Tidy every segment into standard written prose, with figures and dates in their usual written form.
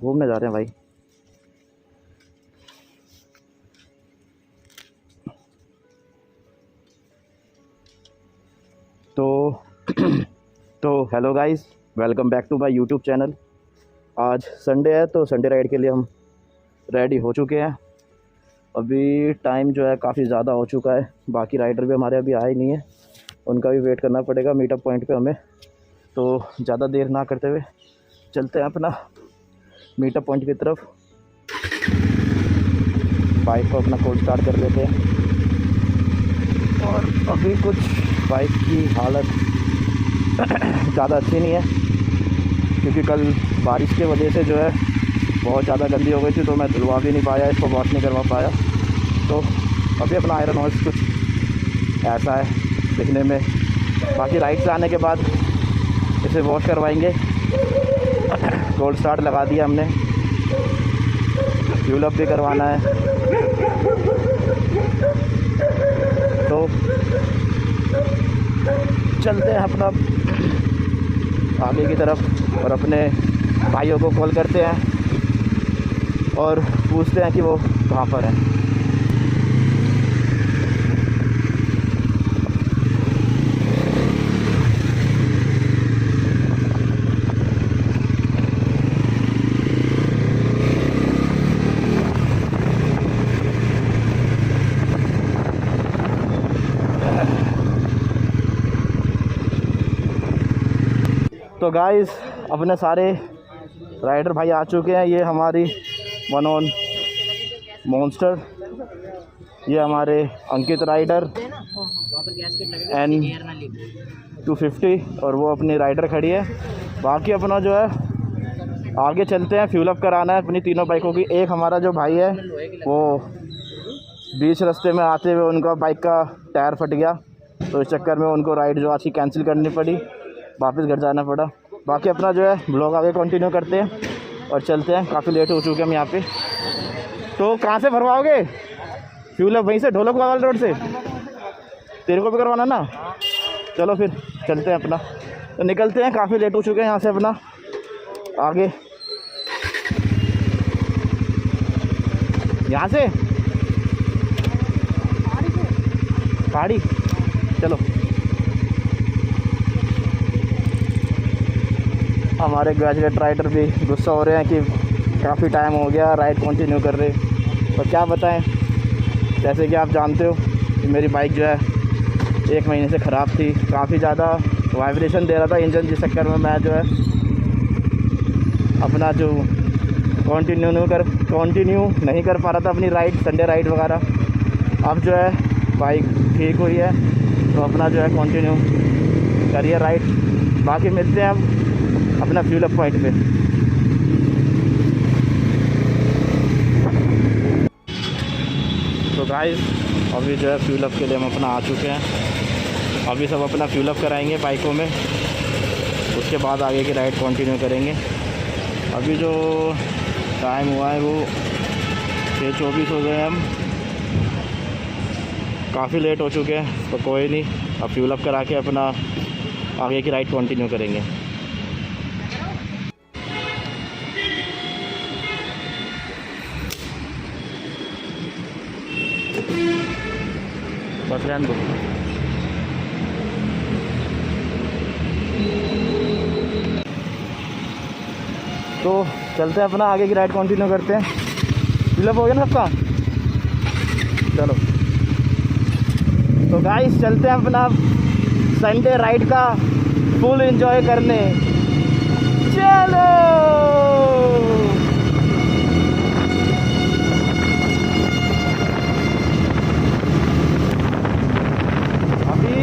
घूमने जा रहे हैं भाई। तो तो hello guys, welcome back to my YouTube channel. आज संडे है तो संडे राइड के लिए हम रेडी हो चुके हैं। अभी टाइम जो है काफ़ी ज़्यादा हो चुका है। बाकी राइडर भी हमारे अभी आए नहीं है, उनका भी वेट करना पड़ेगा मीटअप पॉइंट पे हमें। तो ज़्यादा देर ना करते हुए चलते हैं अपना मीटअप पॉइंट की तरफ। बाइक को अपना कोल्ड स्टार्ट कर लेते हैं। और अभी कुछ बाइक की हालत ज़्यादा अच्छी नहीं है, क्योंकि कल बारिश की वजह से जो है बहुत ज़्यादा गंदी हो गई थी, तो मैं धुलवा भी नहीं पाया, इसको वॉश नहीं करवा पाया। तो अभी अपना आयरन ऑयल कुछ ऐसा है दिखने में। बाकी राइड से आने के बाद इसे वॉश करवाएंगे। कोल्ड स्टार्ट लगा दिया हमने, फ्यूल अप भी करवाना है। तो चलते हैं अपना आगे की तरफ और अपने भाइयों को कॉल करते हैं और पूछते हैं कि वो कहाँ पर हैं। तो गाइस, अपने सारे राइडर भाई आ चुके हैं। ये हमारी वन ऑन मॉन्स्टर, ये हमारे अंकित राइडर N250 और वो अपनी राइडर खड़ी है। बाकी अपना जो है आगे चलते हैं, फ्यूल अप कराना है अपनी तीनों बाइकों की। एक हमारा जो भाई है वो बीच रास्ते में आते हुए उनका बाइक का टायर फट गया, तो इस चक्कर में उनको राइड जो आज की कैंसिल करनी पड़ी, वापस घर जाना पड़ा। बाकी अपना जो है ब्लॉग आगे कंटिन्यू करते हैं और चलते हैं। काफ़ी लेट हो चुके हैं हम यहाँ पे। तो कहाँ से भरवाओगे फ्यूल अप? वहीं से ढोलक वाला रोड से? तेरे को भी करवाना ना? चलो फिर चलते हैं अपना, तो निकलते हैं। काफ़ी लेट हो चुके हैं यहाँ से अपना आगे। यहाँ से पहाड़ी, चलो। हमारे ग्रेजुएट राइडर भी गुस्सा हो रहे हैं कि काफ़ी टाइम हो गया राइड कंटिन्यू कर रहे। तो क्या बताएं, जैसे कि आप जानते हो कि मेरी बाइक जो है 1 महीने से ख़राब थी। काफ़ी ज़्यादा वाइब्रेशन दे रहा था इंजन, जिस चक्कर में मैं जो है अपना जो कंटिन्यू नहीं कर पा रहा था अपनी राइड, संडे राइड वगैरह। अब जो है बाइक ठीक हुई है, तो अपना जो है कंटिन्यू करिए राइड। बाकी मिलते हैं अब अपना फ्यूल अप पॉइंट पे। तो गाइस, अभी जो है फ्यूल अप के लिए हम अपना आ चुके हैं। अभी सब अपना फ्यूल अप कराएंगे बाइकों में, उसके बाद आगे की राइड कंटिन्यू करेंगे। अभी जो टाइम हुआ है वो 6:24 हो गए हैं। हम काफ़ी लेट हो चुके हैं, तो कोई नहीं, अब फ्यूल अप करा के अपना आगे की राइड कंटिन्यू करेंगे। बस रहने दो। तो चलते हैं अपना आगे की राइड कंटिन्यू करते हैं। फिलअप हो गया ना सबका? चलो तो गाइस, चलते हैं अपना संडे राइड का फुल एंजॉय करने। चलो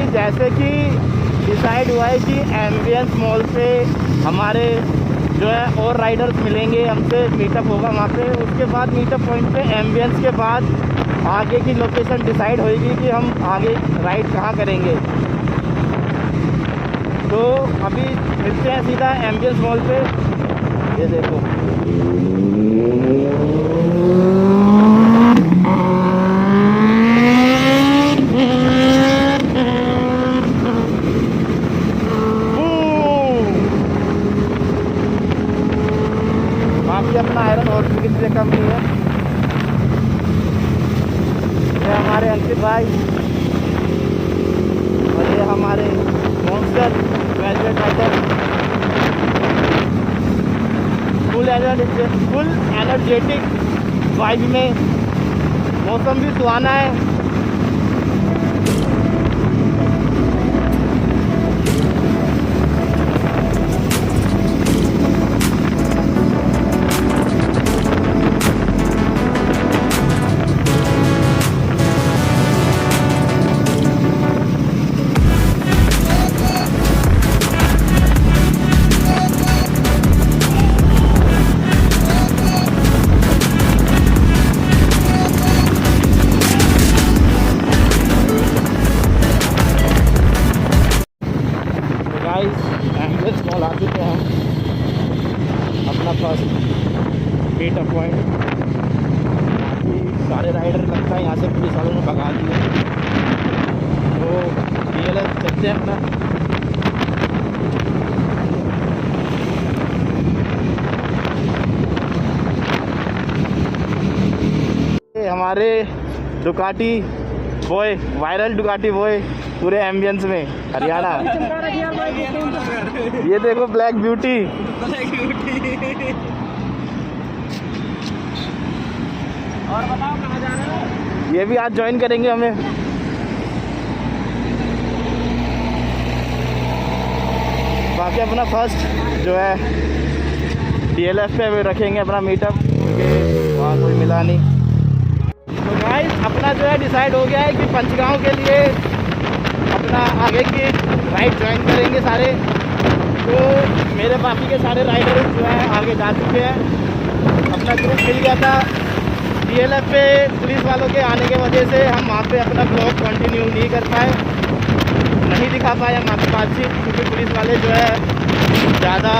जैसे कि डिसाइड हुआ है कि एम्बियंस मॉल से हमारे जो है और राइडर्स मिलेंगे, हमसे मीटअप होगा वहाँ पे। उसके बाद मीटअप पॉइंट पे एम्बियंस के बाद आगे की लोकेशन डिसाइड होएगी कि हम आगे राइड कहाँ करेंगे। तो अभी मिलते हैं सीधा एम्बियंस मॉल पे। ये देखो, बाकी अपना भाई, और ये हमारे monster velvet rider full energetic vibe में। मौसम भी सुहाना है। एम्बुलेंस कॉल आ चुके हैं हम अपना फर्स्ट मीटअप पॉइंट। सारे राइडर लगता है यहाँ से पुलिस वालों ने भगा दिए, तो DLF चलते हैं अपना। हमारे Ducati boy, viral Ducati boy पूरे एम्बियंस में हरियाणा। ये देखो ब्लैक ब्यूटी। और बताओ कहाँ जा रहे हो? ये भी आज ज्वाइन करेंगे हमें। बाकी अपना फर्स्ट जो है DLF पे रखेंगे अपना मीटअप, क्योंकि वहाँ कोई मिला नहीं। तो गाइस अपना जो है डिसाइड हो गया है कि पंचगांव के लिए अपना आगे की राइड ज्वाइन करेंगे सारे। तो मेरे बाकी के सारे राइडर जो है आगे जा चुके हैं। अपना ग्रुप मिल गया था। DLF पे पुलिस वालों के आने की वजह से हम वहाँ पे अपना ब्लॉग कंटिन्यू नहीं कर पाए, नहीं दिखा पाए हम आपकी बातचीत, क्योंकि पुलिस वाले जो है ज़्यादा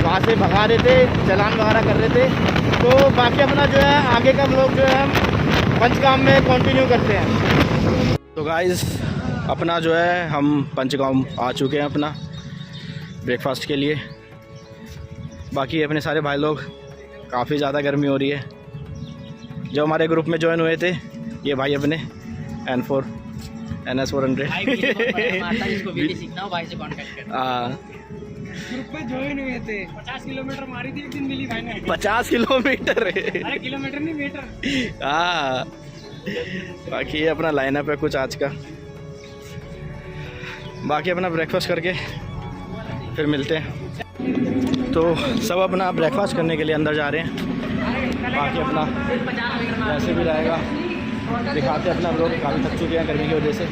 वहाँ से भगा रहे थे, चलान वगैरह कर रहे थे। तो बाकी अपना जो है आगे का ब्लॉग जो है हम पंचगांव में कंटिन्यू करते हैं। तो गाइस अपना जो है हम पंचगांव आ चुके हैं अपना ब्रेकफास्ट के लिए। बाकी अपने सारे भाई लोग, काफ़ी ज़्यादा गर्मी हो रही है। जो हमारे ग्रुप में ज्वाइन हुए थे ये भाई अपने N4 NS400 ग्रुप में ज्वाइन हुए थे। 50 किलोमीटर मारी थी एक दिन मिली भाई ने। 50 किलोमीटर? अरे किलोमीटर नहीं, मीटर। हाँ। बाकी ये अपना लाइनअप है कुछ आज का। बाकी अपना ब्रेकफास्ट करके फिर मिलते हैं। तो सब अपना ब्रेकफास्ट करने के लिए अंदर जा रहे हैं। बाकी अपना वैसे भी रहेगा, दिखाते अपना लोग काफ़ी थक चुके हैं गर्मी की वजह से।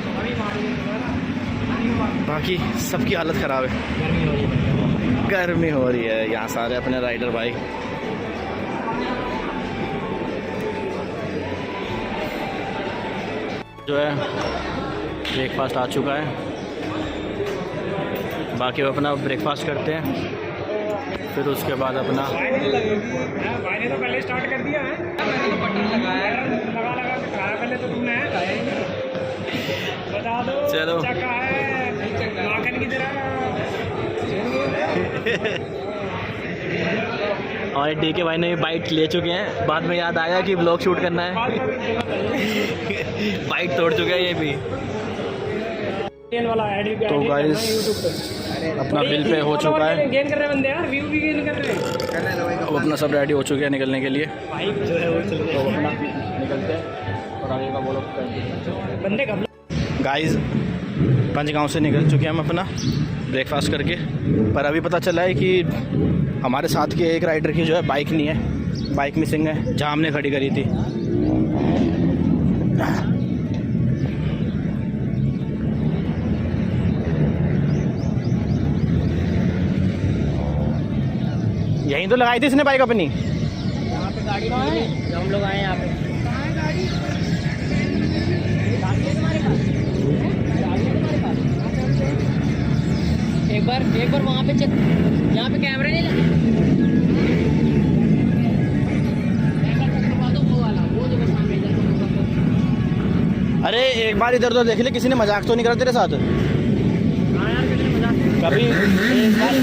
बाकी सबकी हालत ख़राब है, गर्मी हो रही है। यहाँ सारे अपने राइडर भाई। जो है ब्रेकफास्ट आ चुका है। बाकी अपना ब्रेकफास्ट करते हैं, फिर उसके बाद अपना भाई ने तो पहले स्टार्ट कर दिया है। मैंने तो बटन लगाया है, लगा के खाया पहले तो तुमने बता दो। चलो चक्का है माखन की तरह। और डी के भाई ने बाइट ले चुके हैं। बाद में याद आया कि ब्लॉग शूट करना है। बाइट तोड़ चुका है ये भी। तो गाइस अपना बिल पे हो चुका है। गेन कर रहे बंदे यार, व्यू भी गेन कर रहे हैं। अब अपना सब रेडी हो चुके हैं निकलने के लिए। तो अपना निकलते हैं और आगे का बोलो बंदे कब। गाइस पंचगांव से निकल चुके हैं हम अपना ब्रेकफास्ट करके। पर अभी पता चला है कि हमारे साथ के एक राइडर की जो है बाइक नहीं है, बाइक मिसिंग है, जहाँ हमने खड़ी करी थी। यहीं तो लगाई थी इसने बाइक अपनी। यहाँ पे गाड़ी है जो हम लोग आए यहाँ पे। कहाँ है गाड़ी? गाड़ी है तुम्हारे पास? गाड़ी है तुम्हारे पास? एक बार वहाँ पे चेक, यहाँ पे कैमरे नहीं लगे। अरे एक बार इधर उधर देख ले, किसी ने मजाक तो नहीं करा तेरे साथ? हाँ यार किसी ने मजाक कभी एक बार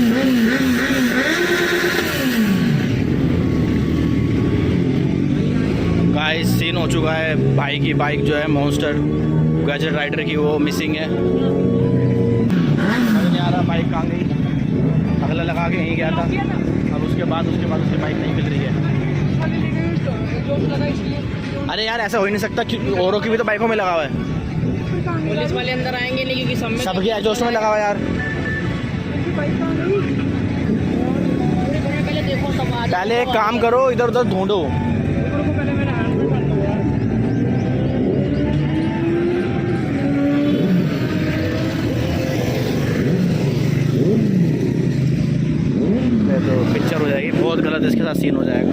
गाइस सीन हो चुका है, भाई की बाइक जो है मॉन्स्टर गैजेट राइडर की वो मिसिंग है। समझ नहीं आ रहा बाइक कहाँ गई। अगला लगा के यहीं गया था, अब उसके बाद उसकी बाइक नहीं मिल रही है। अरे यार ऐसा हो ही नहीं सकता, औरों की भी तो बाइकों में लगा हुआ है। पुलिस वाले अंदर आएंगे नहीं क्योंकि सब में सबकी एग्जॉस्ट में लगा हुआ है यार। पहले देखो सब आ पहले एक काम करो, इधर उधर ढूंढो। तो पिक्चर हो जाएगी, बहुत गलत इसके साथ सीन हो जाएगा।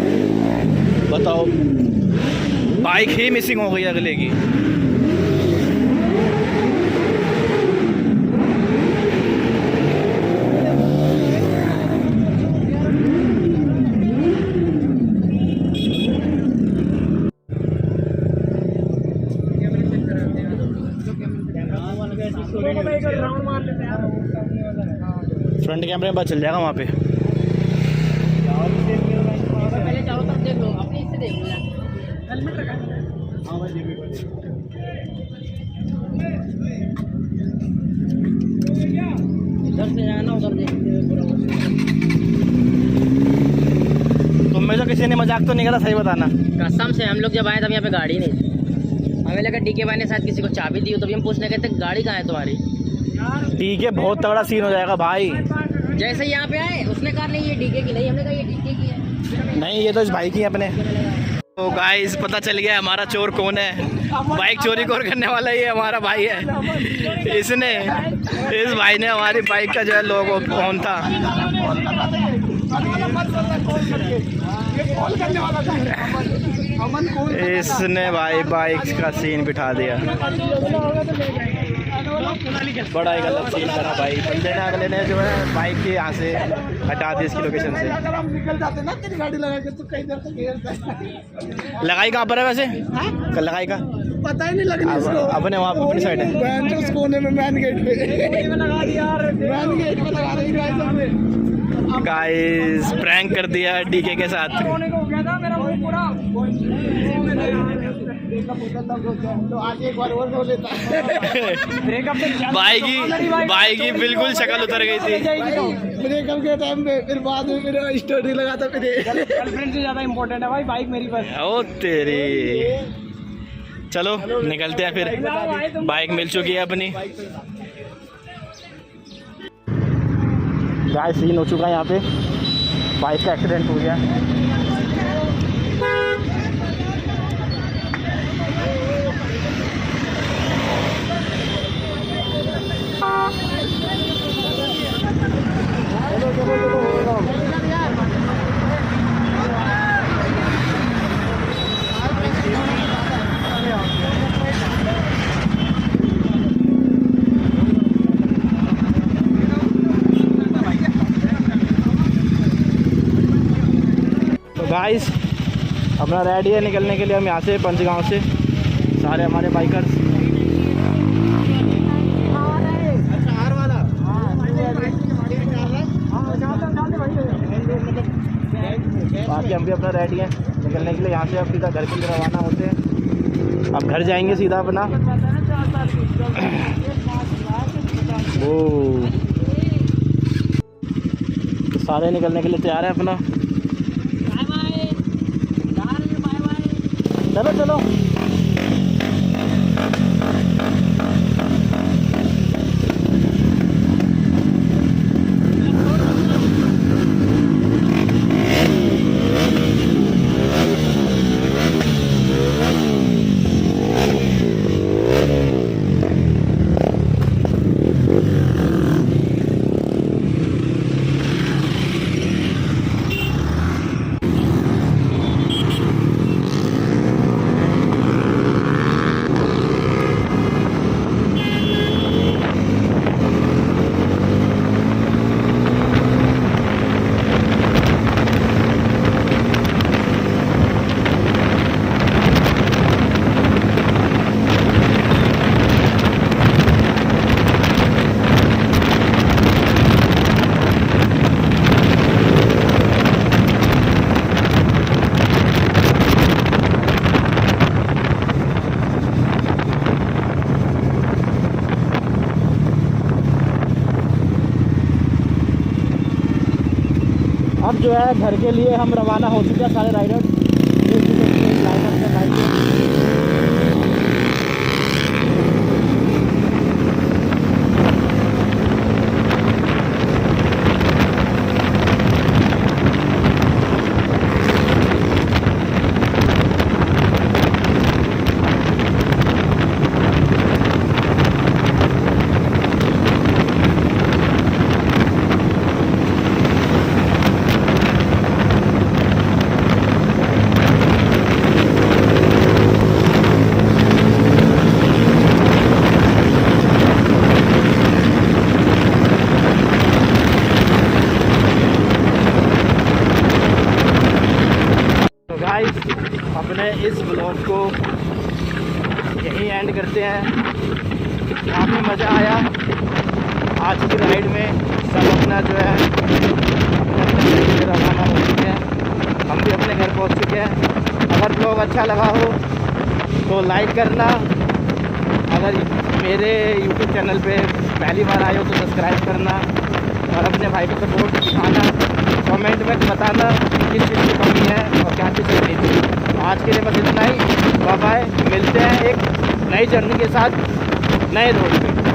बताओ, बाइक ही मिसिंग हो गई अगले की। फ्रंट कैमरे में बात चल जाएगा वहाँ पे। पहले चारों तरफ देख लो, अपने इससे देख लो। इधर से जाना, उधर देखते हुए पूरा। तुम में तो किसी ने मजाक तो नहीं करा, सही बताना। कसम से हम लोग जब आए तब यहाँ पे गाड़ी नहीं थी। हमें लगा डीके भाई ने शायद किसी को चाबी दी हो, तभी हम पूछने गए थे गाड़ी कहाँ है तुम्हारी। ठीक है, बहुत तगड़ा सीन हो जाएगा भाई। जैसे यहाँ पे आए उसने कहा नहीं ये डीके की नहीं, हमने कहा ये डीके की है। नहीं, ये तो इस भाई की है अपने। तो गाइस पता चल गया हमारा चोर कौन है। बाइक चोरी कौन करने वाला ये हमारा भाई है। इस भाई ने हमारी बाइक का जो है लोगो कौन था। इसने भाई बाइक का सीन बिठा दिया। बड़ा ही गलत सीन करा भाई। बंदे ने अगले ने जो है बाइक के यहाँ से हटा दी इसकी लोकेशन से। लगाई कहाँ पर है वैसे? लगाई का पता ही नहीं लगनी इसको। अपने वहाँ अपनी साइड है, उस कोने में मैन गेट पे लगा दिया। मैन गेट पे लगा रही है गाइस, प्रैंक कर दिया डीके के साथ। होने को हो गया था मेरा मुंह पूरा। तो आज एक बार और रो लेता। भाई की बिल्कुल शक्ल उतर गई थी ब्रेकअप के टाइम पे। फिर बाद में मेरा स्टोरी लगा था। फिर गर्लफ्रेंड से ज्यादा इम्पोर्टेंट है भाई बाइक मेरी पास। ओ तेरी। चलो निकलते हैं फिर, बाइक मिल चुकी है अपनी। गाइस सीन हो चुका है यहाँ पे, बाइक का एक्सीडेंट हो गया। गाइस अपना रेडी है निकलने के लिए हम यहाँ से पंचगांव से। सारे हमारे बाइकर्स। बाकी हम भी अपना रेडी हैं निकलने के लिए यहाँ से। अब सीधा घर की तरफ रवाना होते हैं। अब घर जाएंगे सीधा अपना। ओ सारे निकलने के लिए तैयार हैं अपना। चलो चलो। जो है घर के लिए हम रवाना हो चुके हैं सारे राइडर्स। राइडर से बाइक गाइस अपने इस ब्लॉग को यहीं एंड करते हैं। काफ़ी मज़ा आया आज की राइड में। सब अपना जो है अपने रवाना हो चुके हैं, हम भी अपने घर पहुंच चुके हैं। अगर ब्लॉग अच्छा लगा हो तो लाइक करना, अगर मेरे यूट्यूब चैनल पे पहली बार आए हो तो सब्सक्राइब करना और अपने भाई को सपोर्ट दिखाना। कमेंट में बताना किस चीज़ की कमी है और क्या चीज़ करनी चाहिए। आज के लिए बस इतना ही। बाय बाय, मिलते हैं एक नई जर्नी के साथ नए रोड पे।